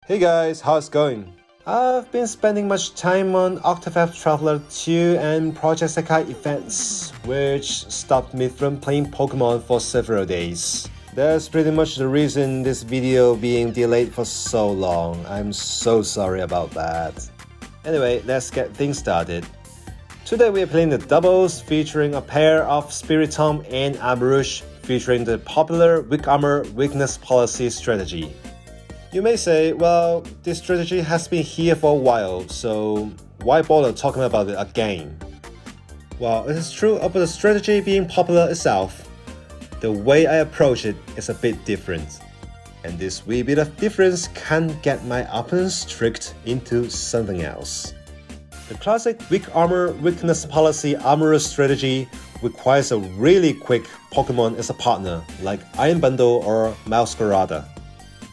Hey guys, how's it going? I've been spending much time on Octopath Traveler 2 and Project Sekai events, which stopped me from playing Pokemon for several days. That's pretty much the reason this video being delayed for so long. I'm so sorry about that. Anyway, let's get things started. Today we are playing the doubles featuring a pair of Spiritomb and Armarouge featuring the popular Weak Armor Weakness Policy strategy. You may say, well, this strategy has been here for a while, so why bother talking about it again? Well, it is true about the strategy being popular itself. The way I approach it is a bit different. And this wee bit of difference can get my opponents tricked into something else. The classic Weak Armor Weakness Policy Armarouge strategy requires a really quick Pokemon as a partner, like Iron Bundle or Masquerada.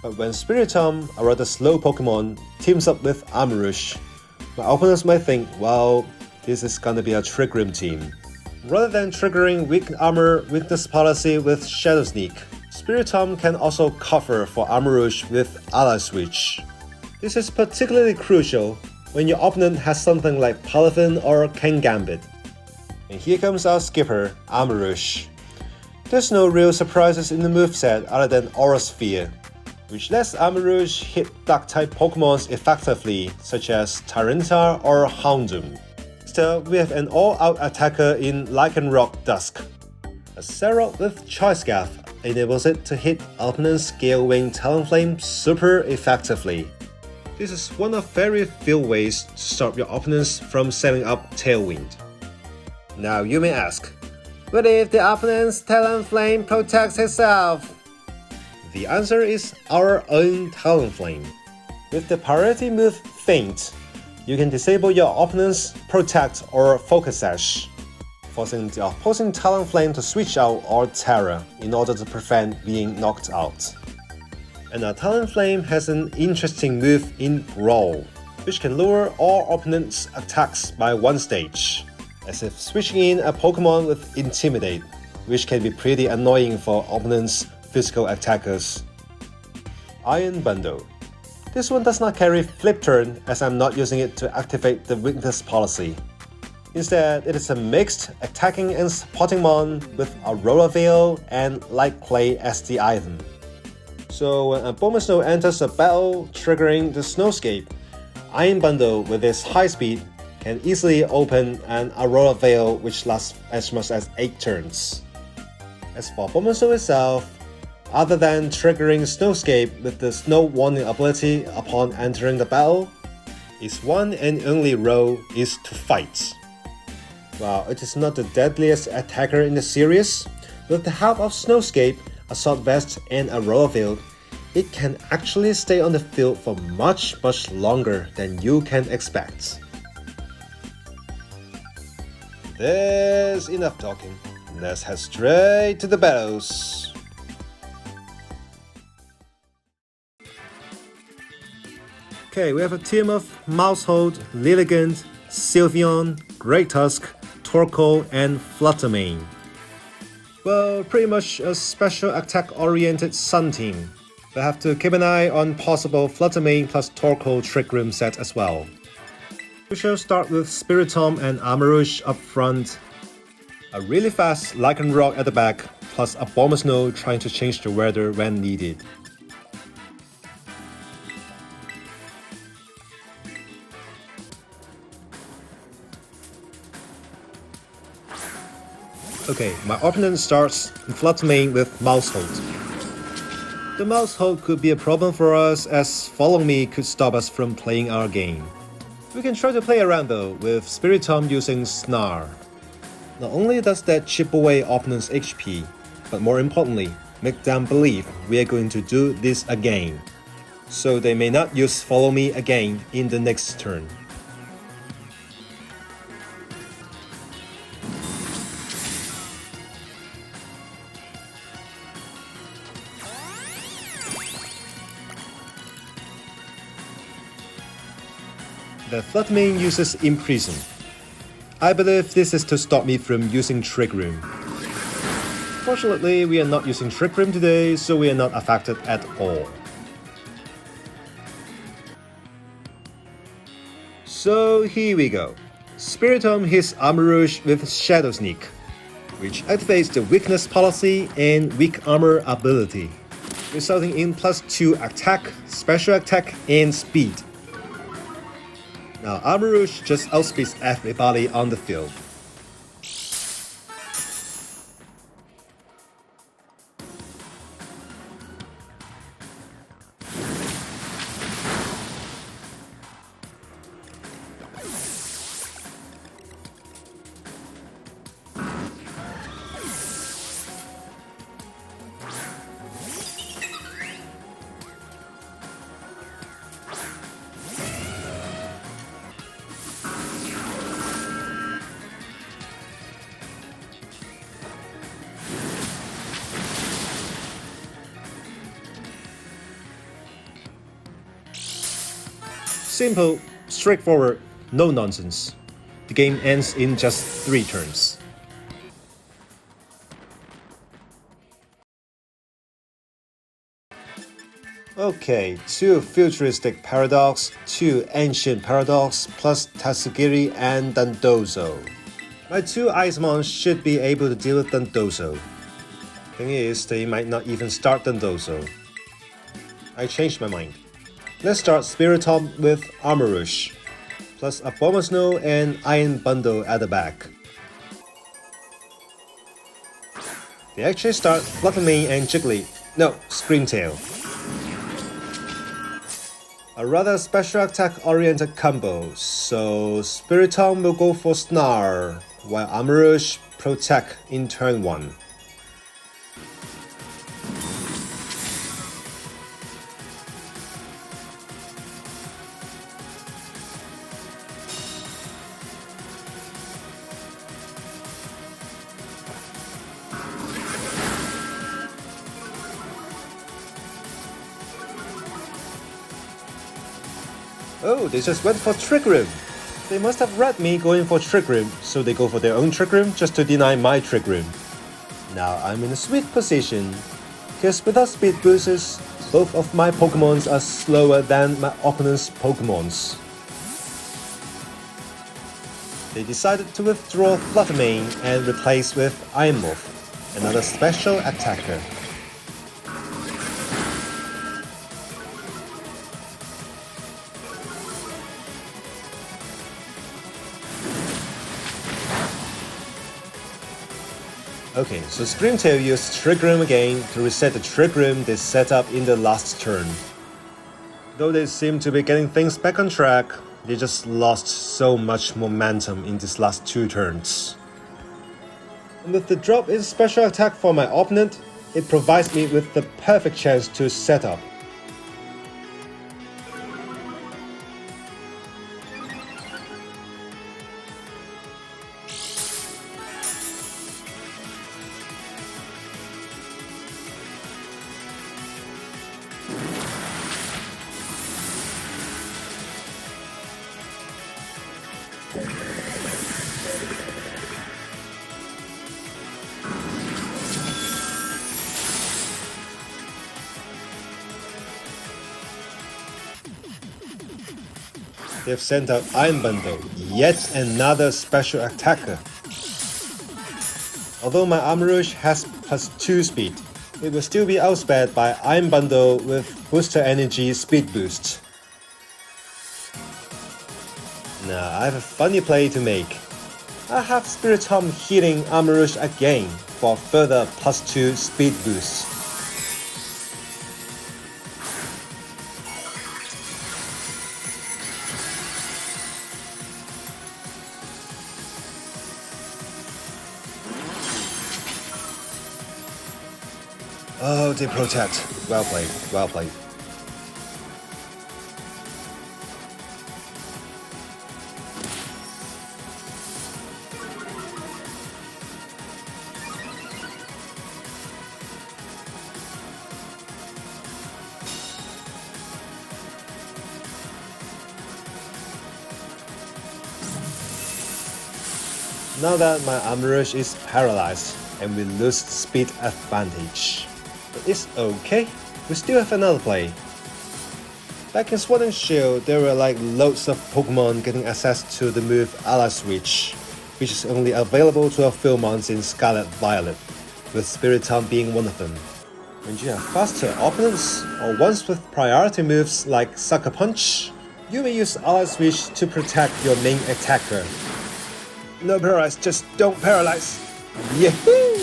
But when Spiritomb, a rather slow Pokemon, teams up with Armarouge, my opponents might think, well, this is gonna be a Trick Room team. Rather than triggering Weak Armor Weakness Policy with Shadow Sneak, Spiritomb can also cover for Armarouge with Ally Switch. This is particularly crucial when your opponent has something like Palafin or Kangambit. And here comes our skipper, Armarouge. There's no real surprises in the moveset other than Aura Sphere, which lets Armarouge hit Dark-type Pokemons effectively, such as Tyranitar or Houndoom. Still, we have an all-out attacker in Lycanroc Dusk. A Serok with Choice Scarf enables it to hit opponent's Gale Wing Talonflame super effectively. This is one of very few ways to stop your opponents from setting up Tailwind. Now you may ask, what if the opponent's Talonflame protects itself? The answer is our own Talonflame. With the priority move Feint, you can disable your opponent's Protect or Focus Sash, forcing the opposing Talonflame to switch out or Terra in order to prevent being knocked out. And our Talonflame has an interesting move in Growl, which can lower all opponents' attacks by one stage, as if switching in a Pokemon with Intimidate, which can be pretty annoying for opponents' physical attackers. Iron Bundle. This one does not carry Flip Turn as I'm not using it to activate the weakness policy. Instead, it is a mixed attacking and supporting mon with Aurora Veil and Light Clay as the item. So when Abomasnow enters a battle triggering the Snowscape, Iron Bundle with its high speed can easily open an Aurora Veil which lasts as much as 8 turns. As for Abomasnow itself, other than triggering Snowscape with the Snow Warning ability upon entering the battle, its one and only role is to fight. While it is not the deadliest attacker in the series, with the help of Snowscape, Assault Vest and Aurora Veil, it can actually stay on the field for much longer than you can expect. There's enough talking. Let's head straight to the battles. Okay, we have a team of Mousehold, Lilligant, Sylveon, Great Tusk, Torkoal, and Fluttermane. Well, pretty much a special attack-oriented Sun team. We'll have to keep an eye on possible Fluttermane plus Torkoal Trick Room set as well. We shall start with Spiritomb and Armarouge up front. A really fast Lycanroc at the back, plus Abomasnow trying to change the weather when needed. Okay, my opponent starts Fluttermane with Mousehold. The Mousehold could be a problem for us as Follow Me could stop us from playing our game. We can try to play around though with Spiritomb using Snarl. Not only does that chip away opponent's HP, but more importantly, make them believe we are going to do this again, so they may not use Follow Me again in the next turn. The Fluttermane uses Imprison. I believe this is to stop me from using Trick Room. Fortunately, we are not using Trick Room today, so we are not affected at all. So here we go. Spiritomb hits Armarouge with Shadow Sneak, which activates the weakness policy and weak armor ability, resulting in +2 attack, special attack, and speed. Now Armarouge just outspeeds everybody on the field. Simple, straightforward, no nonsense. The game ends in just 3 turns. Okay, 2 futuristic paradox, 2 ancient paradox, plus Tatsugiri and Dondozo. My 2 Icemons should be able to deal with Dondozo. Thing is, they might not even start Dondozo. I changed my mind. Let's start Spiritomb with Armarouge, plus Abomasnow and Iron Bundle at the back. They actually start Fluttermane and Jiggly. No, Screamtail. A rather special attack oriented combo, so Spiritomb will go for Snarl, while Armarouge protect in turn 1. Oh, they just went for Trick Room. They must have read me going for Trick Room, so they go for their own Trick Room just to deny my Trick Room. Now I'm in a sweet position, because without speed boosters, both of my Pokemons are slower than my opponent's Pokemons. They decided to withdraw Fluttermane and replace with Iron Morph, another special attacker. Okay, so Screamtail used Trick Room again to reset the Trick Room they set up in the last turn. Though they seem to be getting things back on track, they just lost so much momentum in these last 2 turns. And with the drop in special attack for my opponent, it provides me with the perfect chance to set up. They've sent out Iron Bundle, yet another special attacker. Although my Armarouge has +2 speed, it will still be outsped by Iron Bundle with Booster Energy Speed Boost. Now I have a funny play to make. I have Spiritomb healing Armarouge again for further +2 speed boost. Oh, they protect. Well played, well played. Now that my Armarouge is paralyzed and we lose speed advantage. But it's okay, we still have another play. Back in Sword and Shield, there were like loads of Pokemon getting access to the move Switch, which is only available to a few months in Scarlet Violet, with Spiritomb being one of them. When you have faster opponents, or ones with priority moves like Sucker Punch, you may use Switch to protect your main attacker. No paralyze, just don't paralyze! Yahoo!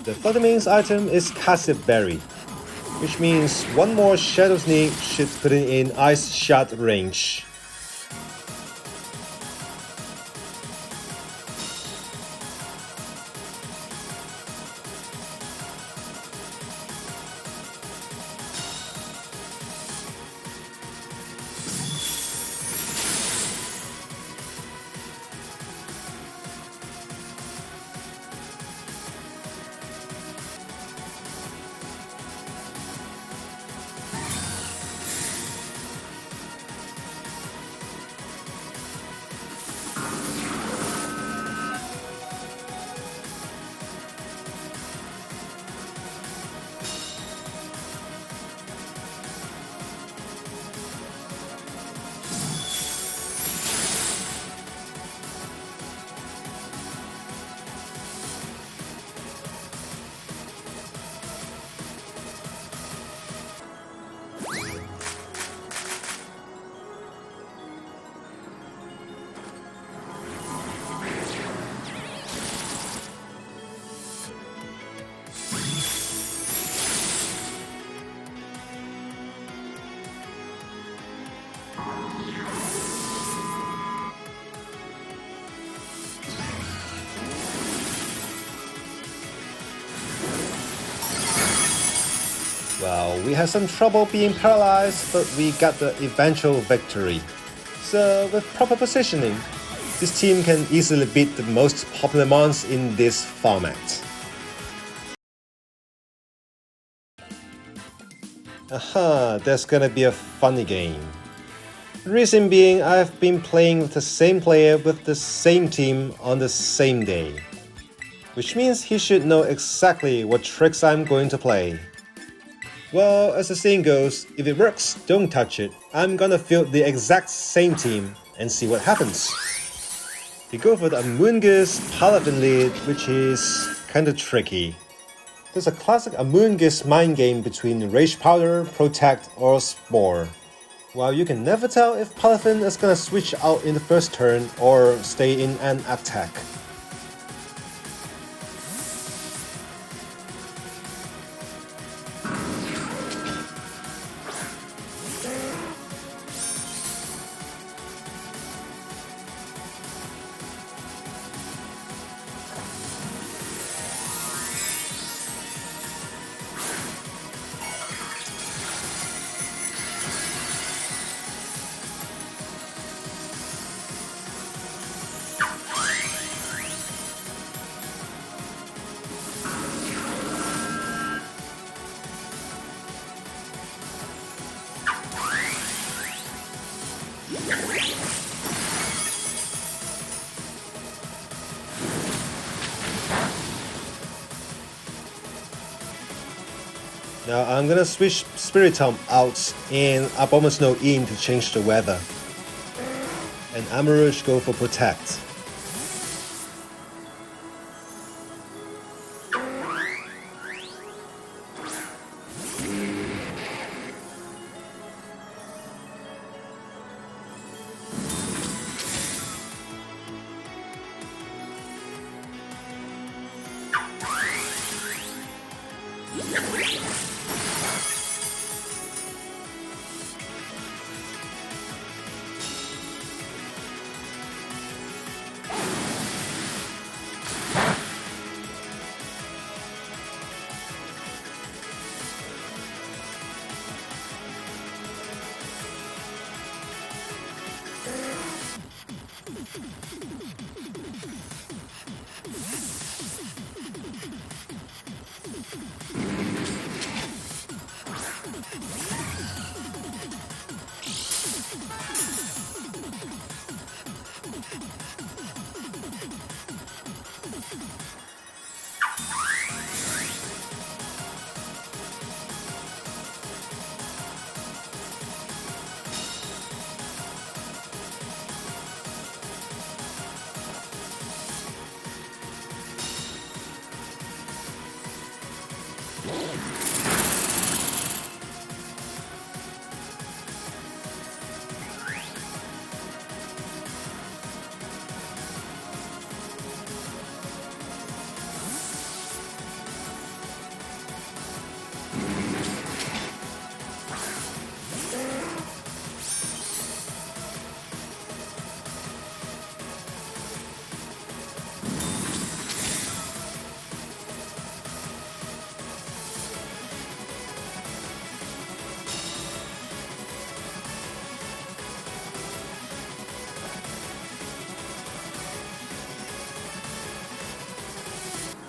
The third main item is Cassia Berry, which means one more Shadow Sneak should put it in Ice Shot range. Well, we had some trouble being paralyzed, but we got the eventual victory. So, with proper positioning, this team can easily beat the most popular mons in this format. Aha, that's gonna be a funny game. Reason being, I've been playing with the same player with the same team on the same day. Which means he should know exactly what tricks I'm going to play. Well, as the saying goes, if it works, don't touch it. I'm gonna field the exact same team and see what happens. We go for the Amoonguss Palafin lead, which is kinda tricky. There's a classic Amoonguss mind game between Rage Powder, Protect, or Spore. While you can never tell if Palafin is gonna switch out in the first turn or stay in an attack. Now I'm gonna switch Spiritomb out and Abomasnow in to change the weather. And Armarouge go for Protect.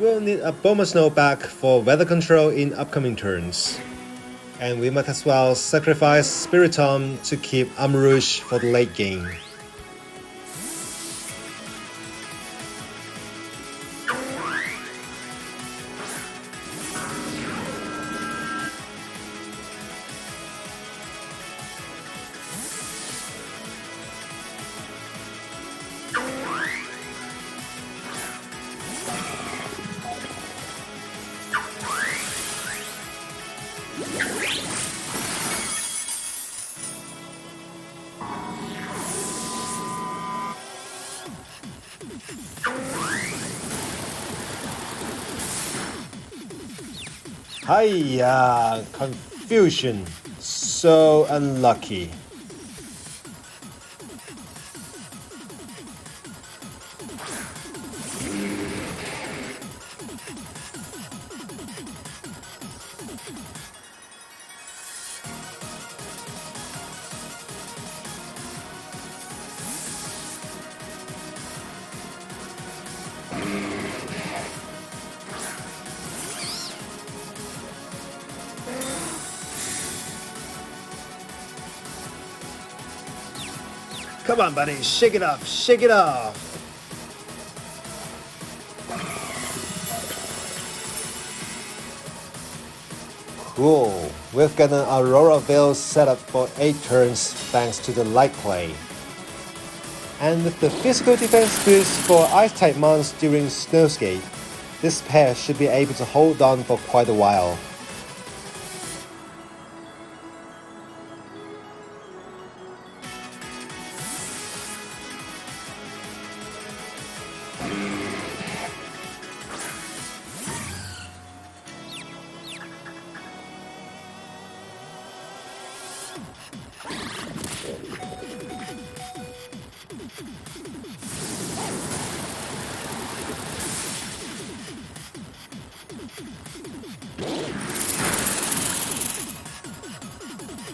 We'll need Abomasnow back for weather control in upcoming turns. And we might as well sacrifice Spiritomb to keep Armarouge for the late game. Hiya! Confusion. So unlucky. Come on, buddy, shake it off, shake it off! Cool, we've got an Aurora Veil set up for 8 turns thanks to the Light Clay. And with the physical defense boost for Ice-type mons during Snowscape, this pair should be able to hold on for quite a while.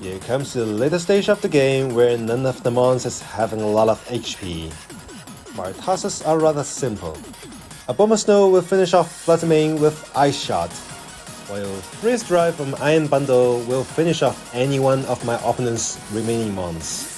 Here comes the later stage of the game where none of the mons is having a lot of HP. My tasks are rather simple. Abomasnow will finish off Fluttermane with Ice Shot, while Freeze Drive from Iron Bundle will finish off any one of my opponent's remaining mons.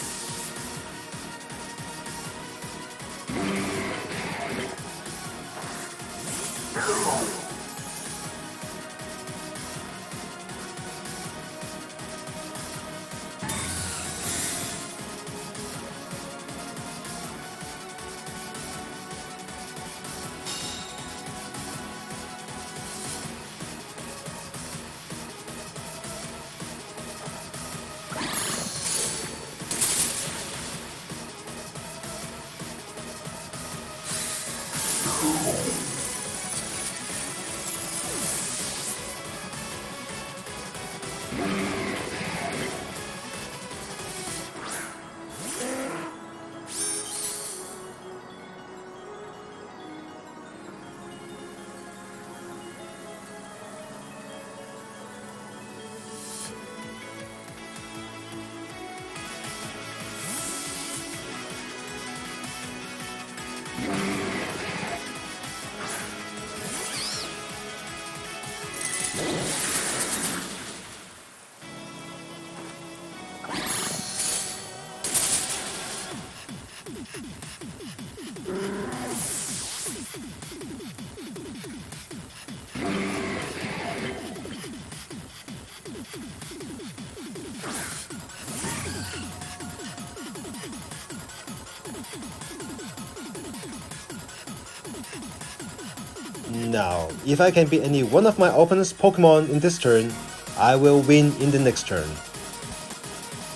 Now, if I can beat any one of my opponent's Pokemon in this turn, I will win in the next turn.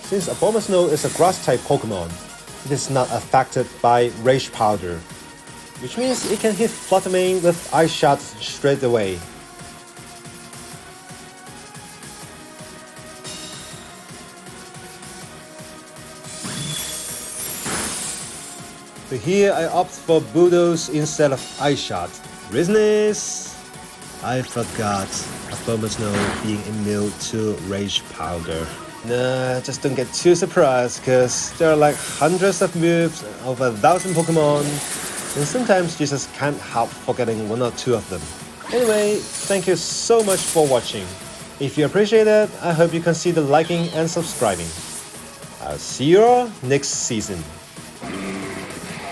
Since Abomasnow is a Grass-type Pokemon, it is not affected by Rage Powder, which means it can hit Fluttermane with Ice Shot straight away. So here I opt for Bulldoze instead of Ice Shot. Reason is, I forgot Abomasnow being immune to Rage Powder. Nah, just don't get too surprised, cause there are like hundreds of moves, over 1,000 Pokemon, and sometimes you just can't help forgetting one or two of them. Anyway, thank you so much for watching. If you appreciate it, I hope you consider liking and subscribing. I'll see you all next season.